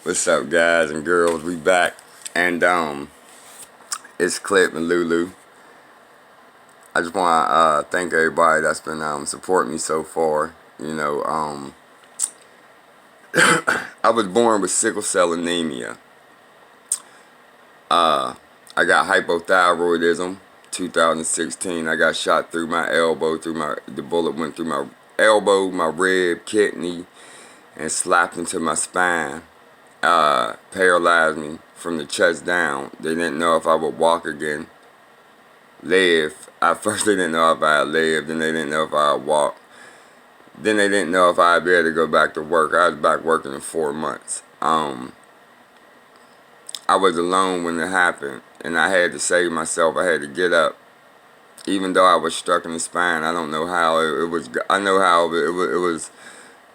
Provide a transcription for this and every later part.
What's up, guys and girls? We back, and it's Clip and Lulu. I just want to thank everybody that's been supporting me so far. I was born with sickle cell anemia. I got hypothyroidism. 2016, I got shot through my elbow. The bullet went through my elbow, my rib, kidney, and slapped into my spine. Paralyzed me from the chest down. They didn't know if I would walk again, live. At first they didn't know if I would live, then they didn't know if I would walk. Then they didn't know if I'd be able to go back to work. I was back working in 4 months. I was alone when it happened, and I had to save myself. I had to get up. Even though I was struck in the spine, I don't know how it was. I know how it was.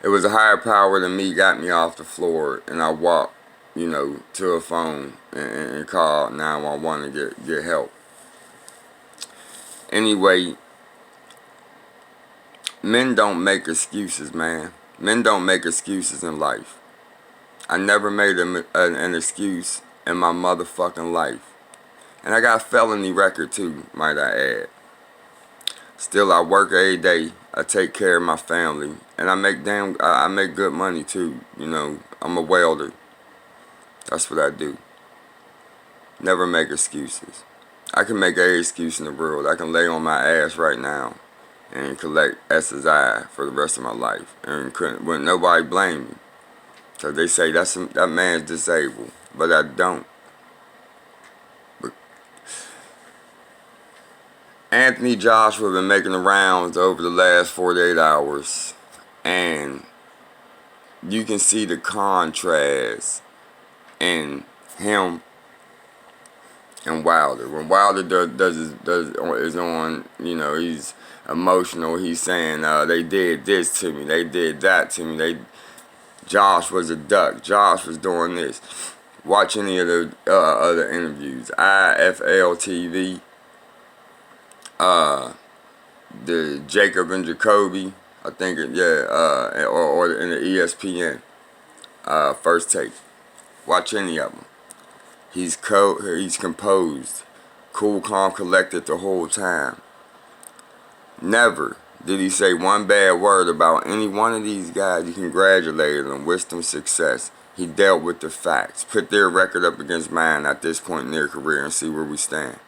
It was a higher power than me got me off the floor, and I walked, to a phone and called 911 to get help. Anyway, men don't make excuses, man. Men don't make excuses in life. I never made an excuse in my motherfucking life. And I got a felony record too, might I add. Still, I work every day. I take care of my family, and I make good money too. I'm a welder. That's what I do. Never make excuses. I can make every excuse in the world. I can lay on my ass right now and collect SSI for the rest of my life, and wouldn't nobody blame me, cause they say that man's disabled, but I don't. Anthony Joshua been making the rounds over the last 48 hours, and you can see the contrast in him and Wilder. When Wilder is on, he's emotional. He's saying they did this to me, they did that to me. Josh was a duck. Josh was doing this. Watch any of the other interviews. IFL TV. The Jacob and Jacoby, I think or in the ESPN, First Take. Watch any of them. He's composed, cool, calm, collected the whole time. Never did he say one bad word about any one of these guys. He congratulated them, wished them success. He dealt with the facts, put their record up against mine at this point in their career, and see where we stand.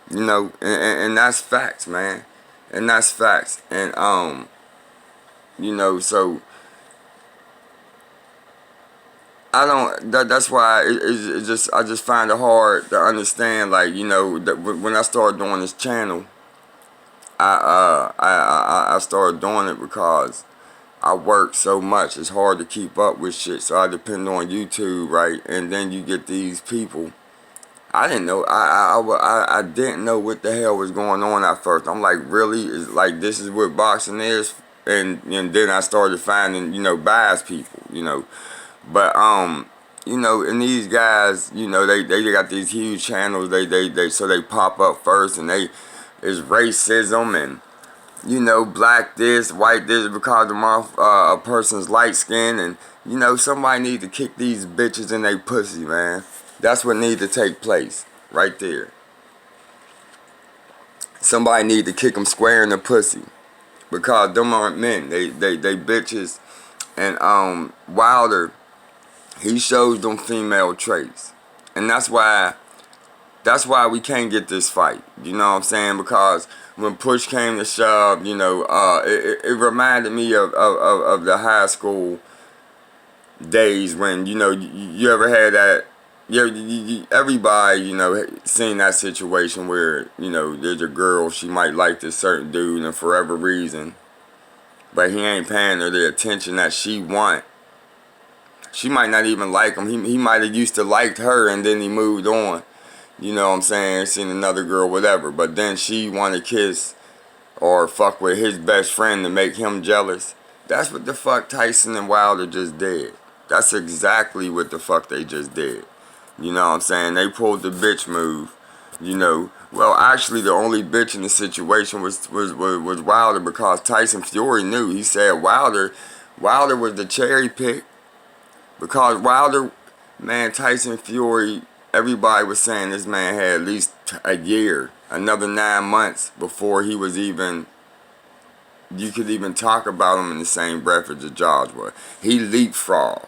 And that's facts, man. And that's facts. And, so I don't, that's why I just find it hard to understand, that when I started doing this channel, I started doing it because I work so much. It's hard to keep up with shit. So I depend on YouTube, right? And then you get these people. I didn't know. I didn't know what the hell was going on at first. I'm like, really? Is this is what boxing is? And then I started finding, biased people, But and these guys, they got these huge channels. So they pop up first, and is racism and black this, white this because a person's light skin, and somebody need to kick these bitches in their pussy, man. That's what needs to take place, right there. Somebody need to kick them square in the pussy, because them aren't men. They bitches. And Wilder, he shows them female traits, and that's why we can't get this fight. You know what I'm saying? Because when push came to shove, it reminded me of the high school days when you ever had that. Everybody, seen that situation where, there's a girl, she might like this certain dude, and for whatever reason, but he ain't paying her the attention that she want. She might not even like him. He might have used to liked her, and then he moved on. You know what I'm saying? Seen another girl, whatever. But then she want to kiss or fuck with his best friend to make him jealous. That's what the fuck Tyson and Wilder just did. That's exactly what the fuck they just did. You know what I'm saying? They pulled the bitch move. Well, actually, the only bitch in the situation was Wilder, because Tyson Fury knew. He said Wilder was the cherry pick. Because Wilder, man, Tyson Fury, everybody was saying this man had at least a year, another 9 months before he was even, you could even talk about him in the same breath as Joshua. He leapfrogged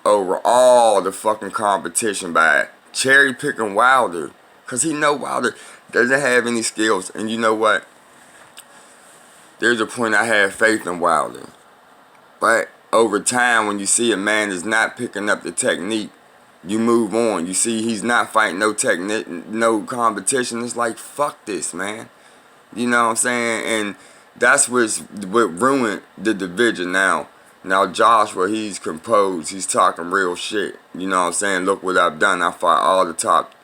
over all the fucking competition by cherry picking Wilder. Because he know Wilder doesn't have any skills. And you know what? There's a point I had faith in Wilder. But over time, when you see a man is not picking up the technique, you move on. You see he's not fighting no technique, no competition. It's like, fuck this, man. You know what I'm saying? And that's what ruined the division now. Now Joshua, he's composed. He's talking real shit. You know what I'm saying? Look what I've done. I fought all the top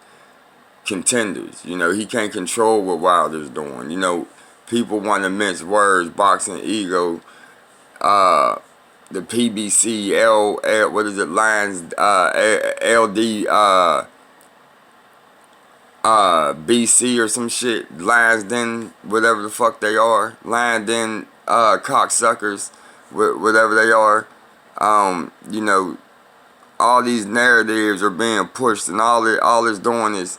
contenders. You know, he can't control what Wilder's doing. You know, people want to mince words, boxing ego, the PBC, what is it, Lions, LD, BC or some shit, Lions Den, whatever the fuck they are, Lions Den, cocksuckers, whatever they are, you know, all these narratives are being pushed, and all it's doing is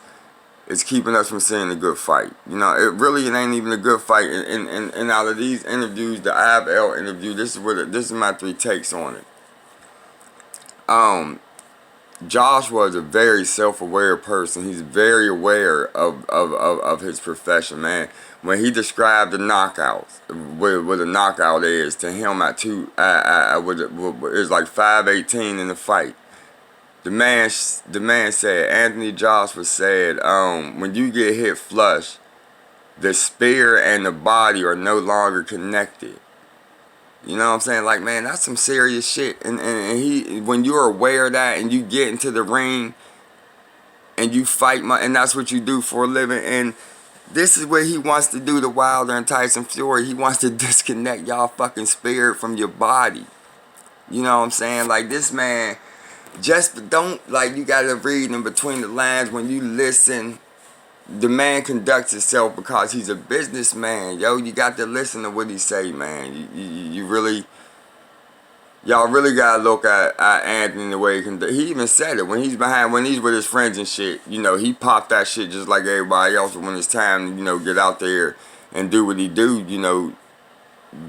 keeping us from seeing a good fight. You know, it ain't even a good fight. And out of these interviews, the IFL interview, this is my 3 takes on it. Joshua is a very self-aware person. He's very aware of his profession, man. When he described the knockouts, what a knockout is to him at it's like 5:18 in the fight. The man said, Anthony Joshua said, when you get hit flush, the spear and the body are no longer connected. You know what I'm saying? Like, man, that's some serious shit. And he, when you're aware of that and you get into the ring and you fight, and that's what you do for a living. And this is what he wants to do to Wilder and Tyson Fury. He wants to disconnect y'all fucking spirit from your body. You know what I'm saying? Like, this man, just don't, like, you gotta read in between the lines when you listen. The man conducts himself because he's a businessman, yo. You got to listen to what he say, man. You really, y'all really gotta look at Anthony the way he conduct. He even said it when he's with his friends and shit. You know, he popped that shit just like everybody else. When it's time to, you know, get out there and do what he do, you know,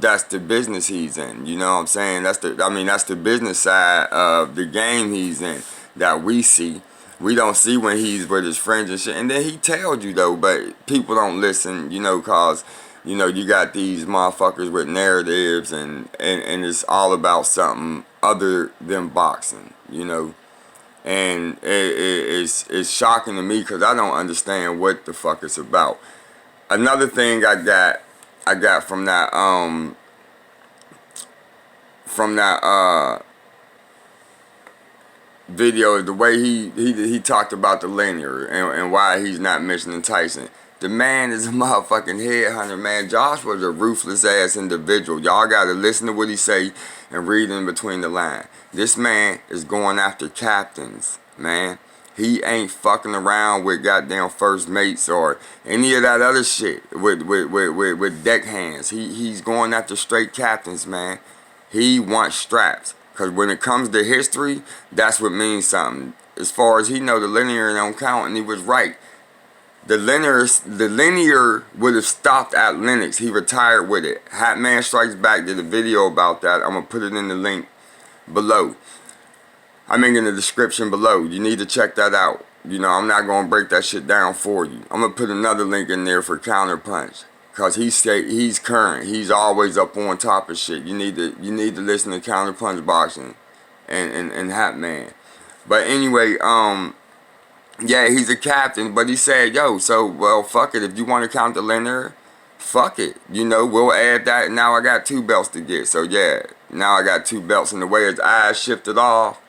that's the business he's in. You know what I'm saying? That's the business side of the game he's in that we see. We don't see when he's with his friends and shit. And then he tells you, though, but people don't listen, you know, because, you know, you got these motherfuckers with narratives and it's all about something other than boxing, you know. And it's shocking to me because I don't understand what the fuck it's about. Another thing I got from that video is the way he talked about the linear and why he's not mentioning Tyson. The man is a motherfucking headhunter, man. Joshua's a ruthless ass individual. Y'all gotta listen to what he say and read in between the lines. This man is going after captains, man. He ain't fucking around with goddamn first mates or any of that other shit with deckhands. He's going after straight captains, man. He wants straps. Because when it comes to history, that's what means something. As far as he know, the linear don't count, and he was right. The linear would have stopped at Lennox. He retired with it. Hattman Strikes Back did a video about that. I'm going to put it in the link below. I mean, in the description below. You need to check that out. You know, I'm not going to break that shit down for you. I'm going to put another link in there for Counterpunch. Because he's current. He's always up on top of shit. You need to listen to Counterpunch Boxing and Hattman. But anyway, yeah, he's a captain. But he said, yo, so, well, fuck it. If you want to count the linear, fuck it. You know, we'll add that. Now I got 2 belts to get. So, yeah, now I got 2 belts. And the way his eyes shifted off,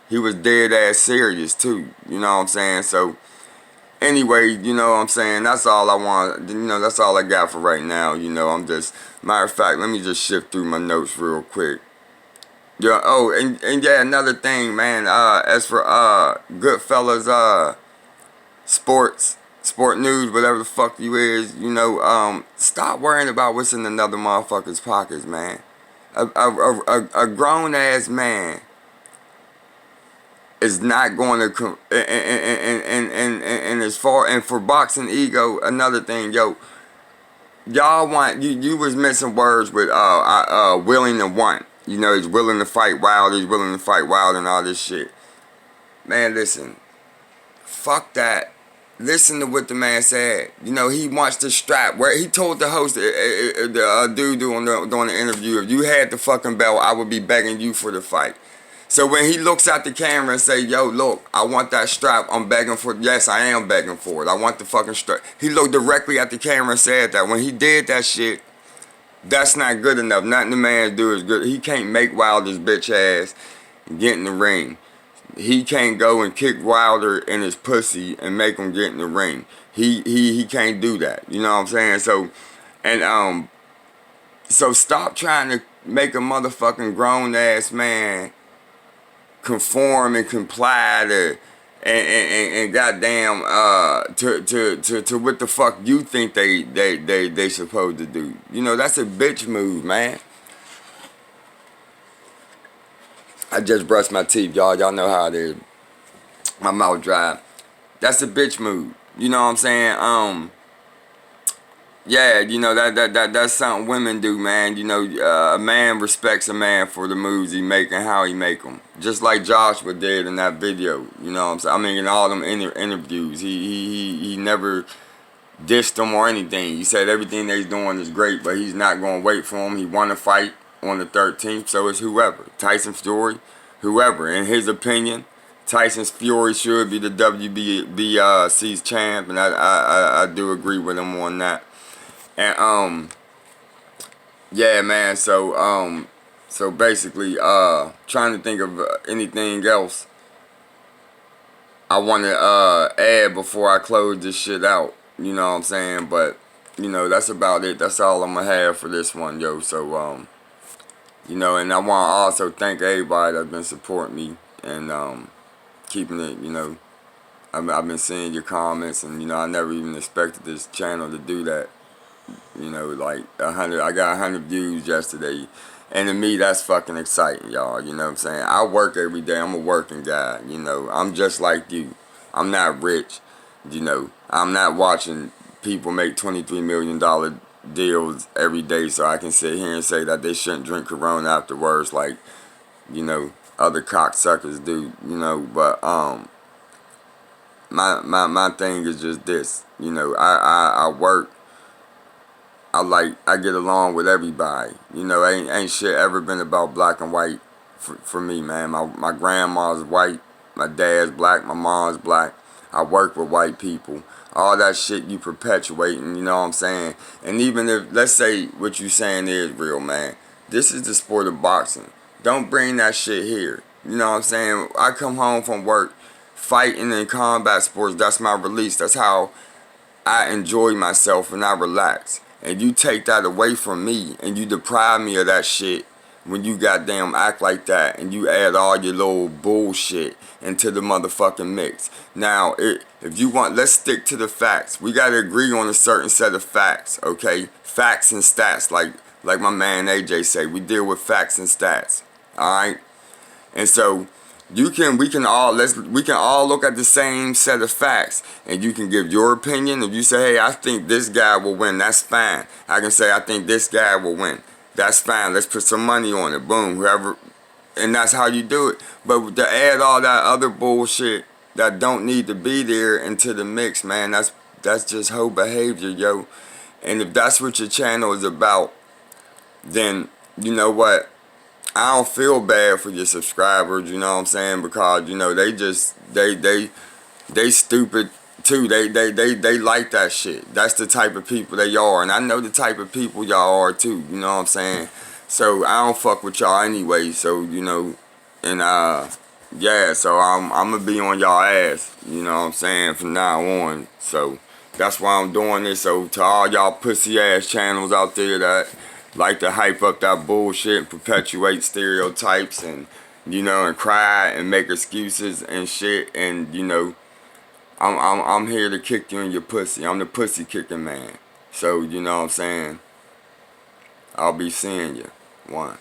he was dead ass serious, too. You know what I'm saying? So, anyway, you know what I'm saying? That's all I want. You know, that's all I got for right now. You know, I'm just, matter of fact, let me just shift through my notes real quick. Yeah, oh, and yeah, another thing, man, as for Goodfellas, sport news, whatever the fuck you is, you know, stop worrying about what's in another motherfucker's pockets, man. A grown ass man is not going to and as far and for boxing ego, another thing, yo, y'all want you was missing words with willing to want. You know, he's willing to fight Wilder, he's willing to fight Wilder and all this shit. Man, listen, fuck that. Listen to what the man said. You know, he wants the strap. Where he told the host, the dude doing the interview, if you had the fucking belt, I would be begging you for the fight. So when he looks at the camera and say, yo, look, I want that strap, I'm begging for it. Yes, I am begging for it. I want the fucking strap. He looked directly at the camera and said that. When he did that shit, that's not good enough. Nothing the man do is good. He can't make Wilder's bitch ass get in the ring. He can't go and kick Wilder in his pussy and make him get in the ring. He can't do that. You know what I'm saying? So, and so stop trying to make a motherfucking grown ass man conform and comply to and goddamn to what the fuck you think they supposed to do. You know, that's a bitch move, man. I just brushed my teeth, y'all. Y'all know how it is. My mouth dry. That's a bitch move. You know what I'm saying? Yeah, you know that's something women do, man. You know, a man respects a man for the moves he make and how he make them. Just like Joshua did in that video. You know what I'm saying? I mean, in all them interviews, he never dissed them or anything. He said everything that he's doing is great, but he's not going to wait for him. He won a fight on the 13th, so it's whoever. Tyson Fury, whoever. In his opinion, Tyson Fury should be the WBC's champ, and I do agree with him on that. And yeah, man. So basically, trying to think of anything else I want to add before I close this shit out. You know what I'm saying? But you know, that's about it. That's all I'm gonna have for this one, yo. So you know, and I want to also thank everybody that's been supporting me and keeping it, you know. I've been seeing your comments, and you know, I never even expected this channel to do that. You know, like 100. I got 100 views yesterday, and to me, that's fucking exciting, y'all. You know what I'm saying? I work every day. I'm a working guy. You know, I'm just like you. I'm not rich. You know, I'm not watching people make $23 million deals every day so I can sit here and say that they shouldn't drink Corona afterwards like, you know, other cocksuckers do, you know. But my thing is just this, you know, I work, I get along with everybody, you know. Ain't shit ever been about black and white for me, man. My grandma's white, my dad's black, my mom's black. I work with white people. All that shit you perpetuating, you know what I'm saying? And even if, let's say what you saying is real, man. This is the sport of boxing. Don't bring that shit here. You know what I'm saying? I come home from work, fighting in combat sports, that's my release. That's how I enjoy myself and I relax. And you take that away from me and you deprive me of that shit when you goddamn act like that and you add all your little bullshit into the motherfucking mix. Now, if you want, let's stick to the facts. We gotta agree on a certain set of facts, okay? Facts and stats, like my man AJ say. We deal with facts and stats, all right? And so we can all look at the same set of facts, and you can give your opinion. If you say, hey, I think this guy will win, that's fine. I can say, I think this guy will win. That's fine. Let's put some money on it. Boom. Whoever, and that's how you do it. But to add all that other bullshit that don't need to be there into the mix, man, that's just hoe behavior, yo. And if that's what your channel is about, then you know what? I don't feel bad for your subscribers, you know what I'm saying? Because, you know, they stupid too. They like that shit. That's the type of people they are. And I know the type of people y'all are too, you know what I'm saying? So I don't fuck with y'all anyway. So, you know, and yeah, so I'm gonna be on y'all ass, you know what I'm saying, from now on. So that's why I'm doing this. So to all y'all pussy ass channels out there that like to hype up that bullshit and perpetuate stereotypes and, you know, and cry and make excuses and shit, and, you know, I'm here to kick you in your pussy. I'm the pussy kicking man. So, you know what I'm saying? I'll be seeing you. One.